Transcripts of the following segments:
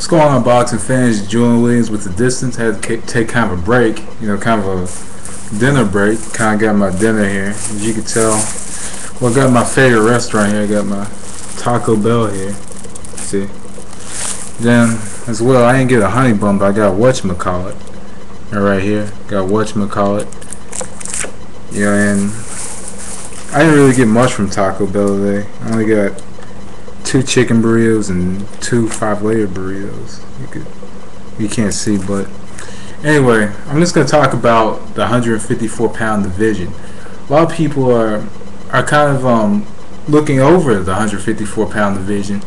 going on, boxing fans? Julian Williams with the distance. Had to take kind of a break, kind of a dinner break. Kind of got my dinner here, as you can tell. Well, I got my favorite restaurant here. I got my Taco Bell here. See, then as well, I didn't get a honey bun, but I got whatchamacallit. Right here, got whatchamacallit. And I didn't really get much from Taco Bell today. I only got 2 chicken burritos and 2 5-layer burritos. You can't see, but anyway, I'm just gonna talk about the 154-pound division. A lot of people are kind of looking over the 154-pound division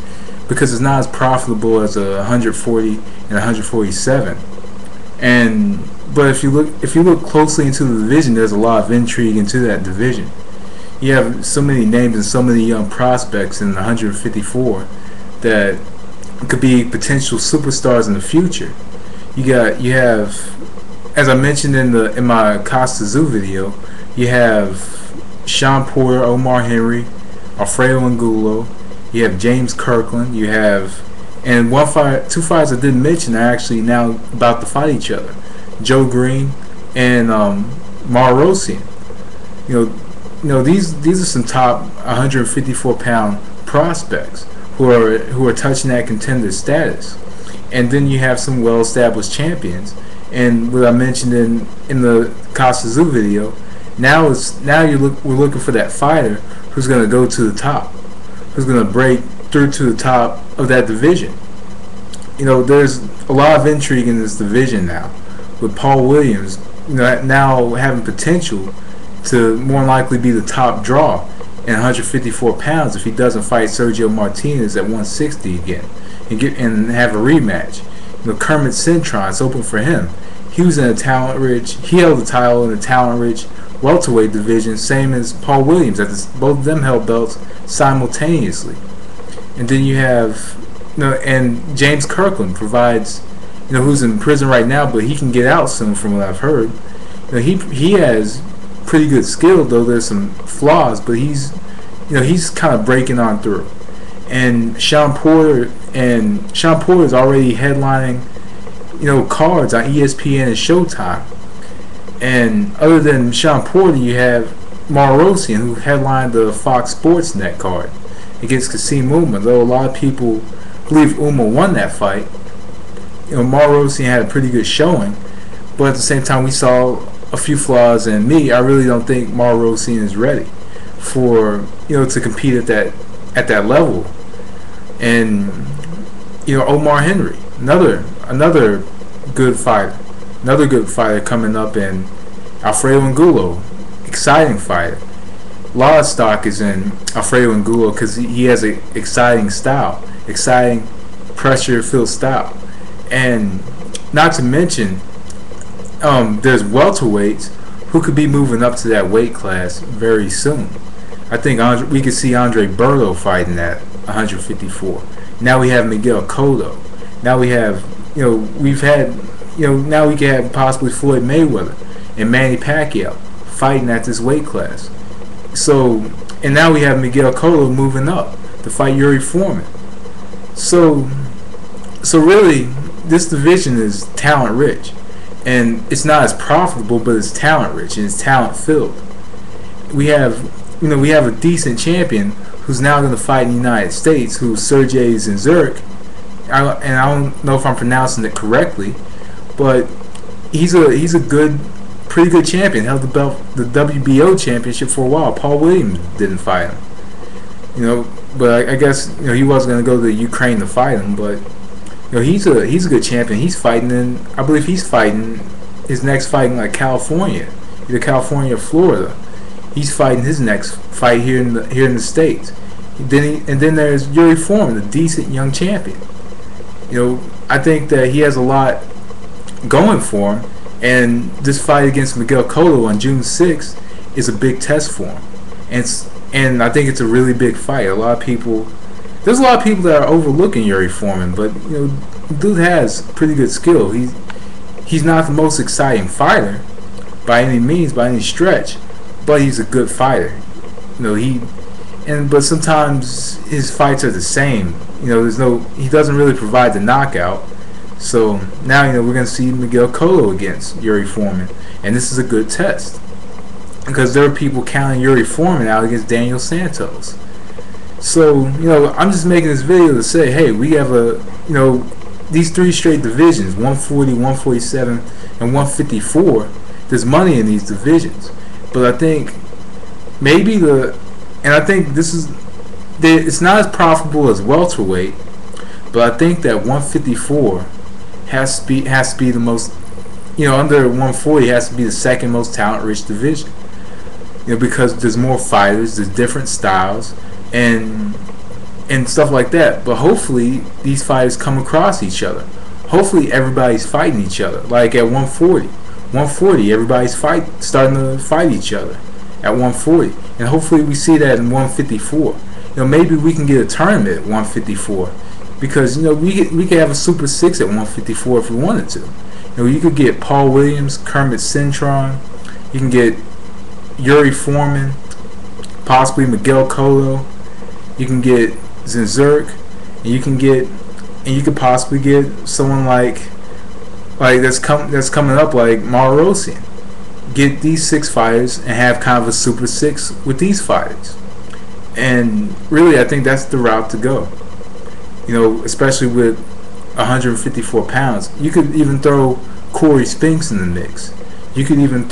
because it's not as profitable as a 140 and 147. But if you look closely into the division, there's a lot of intrigue into that division. You have so many names and so many young prospects in the 154 that could be potential superstars in the future. You have, as I mentioned in my Costa Zoo video, you have Sean Porter, Omar Henry, Alfredo Angulo. You have James Kirkland. You have, and 2 fighters I didn't mention are actually now about to fight each other: Joe Green and Marosian. These are some top 154-pound prospects who are touching that contender status. And then you have some well-established champions. And what I mentioned in the Costa Zoo video, we're looking for that fighter who's going to go to the top, who's going to break through to the top of that division. There's a lot of intrigue in this division now, with Paul Williams now having potential to more likely be the top draw in 154 pounds if he doesn't fight Sergio Martinez at 160 again and have a rematch. Kermit Cintron, it's open for him. He was in a he held the title in the talent-rich welterweight division, same as Paul Williams. Both of them held belts simultaneously. And then you have, and James Kirkland provides, who's in prison right now, but he can get out soon from what I've heard. He has pretty good skill, though there's some flaws, but he's kind of breaking on through. And Sean Porter is already headlining cards on ESPN and Showtime. And other than Sean Porter, you have Marosian, who headlined the Fox Sports Net card against Kasim Uma. Though a lot of people believe Uma won that fight, Marosian had a pretty good showing, but at the same time we saw a few flaws in me. I really don't think Marosian is ready for to compete at that level. And Omar Henry, another good fighter coming up, and Alfredo Angulo, exciting fighter. A lot of stock is in Alfredo Angulo because he has an exciting style, exciting pressure-filled style, and not to mention there's welterweights who could be moving up to that weight class very soon. I think we could see Andre Berto fighting at 154. Now we have Miguel Cotto. Now we have, now we can have possibly Floyd Mayweather and Manny Pacquiao fighting at this weight class. So, and now we have Miguel Cotto moving up to fight Yuri Foreman. So really, this division is talent rich. And it's not as profitable, but it's talent rich and it's talent filled. We have a decent champion who's now going to fight in the United States, who's Sergey Zinzurk. And I don't know if I'm pronouncing it correctly, but he's a pretty good champion. Held the WBO championship for a while. Paul Williams didn't fight him, but I guess he wasn't going to go to Ukraine to fight him, but. He's a good champion. He's fighting I believe he's fighting his next fight in California, either California or Florida. He's fighting his next fight here in the States. Then there's Yuri Foreman, a decent young champion. I think that he has a lot going for him, and this fight against Miguel Cotto on June 6th is a big test for him. And I think it's a really big fight. There's a lot of people that are overlooking Yuri Foreman, but dude has pretty good skill. He's not the most exciting fighter by any means, by any stretch, but he's a good fighter. And but sometimes his fights are the same. He doesn't really provide the knockout. So now we're gonna see Miguel Cotto against Yuri Foreman, and this is a good test because there are people counting Yuri Foreman out against Daniel Santos. So I'm just making this video to say, hey, we have these 3 straight divisions, 140, 147, and 154. There's money in these divisions, but I think maybe it's not as profitable as welterweight, but I think that 154 has to be the most, under 140 has to be the second most talent-rich division. Because there's more fighters, there's different styles, and stuff like that. But hopefully these fighters come across each other. Hopefully everybody's fighting each other. Like at 140, everybody's starting to fight each other at 140, and hopefully we see that in 154. Maybe we can get a tournament at 154, because we could have a Super 6 at 154 if we wanted to. You could get Paul Williams, Kermit Cintron, you can get Yuri Foreman, possibly Miguel Cotto, you can get Zinzurk, and you could possibly get someone like that's coming up, like Marosian. Get these 6 fighters and have kind of a Super 6 with these fighters. And really, I think that's the route to go. Especially with 154 pounds. You could even throw Corey Spinks in the mix. You could even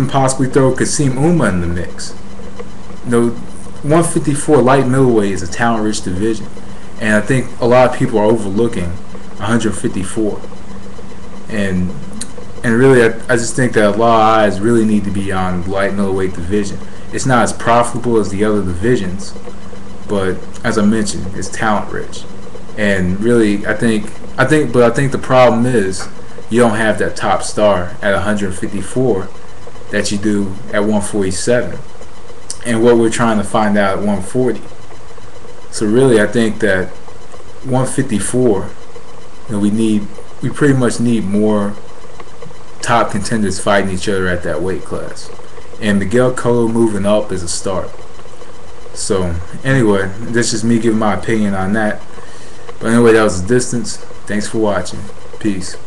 possibly throw Kasim Uma in the mix. 154 light middleweight is a talent-rich division, and I think a lot of people are overlooking 154. And really, I just think that a lot of eyes really need to be on the light middleweight division. It's not as profitable as the other divisions, but as I mentioned, it's talent rich. And really, I think the problem is you don't have that top star at 154 that you do at 147, and what we're trying to find out at 140. So really, I think that 154, we pretty much need more top contenders fighting each other at that weight class, and Miguel Cotto moving up is a start. So anyway, this is me giving my opinion on that. But anyway, that was The Distance. Thanks for watching. Peace.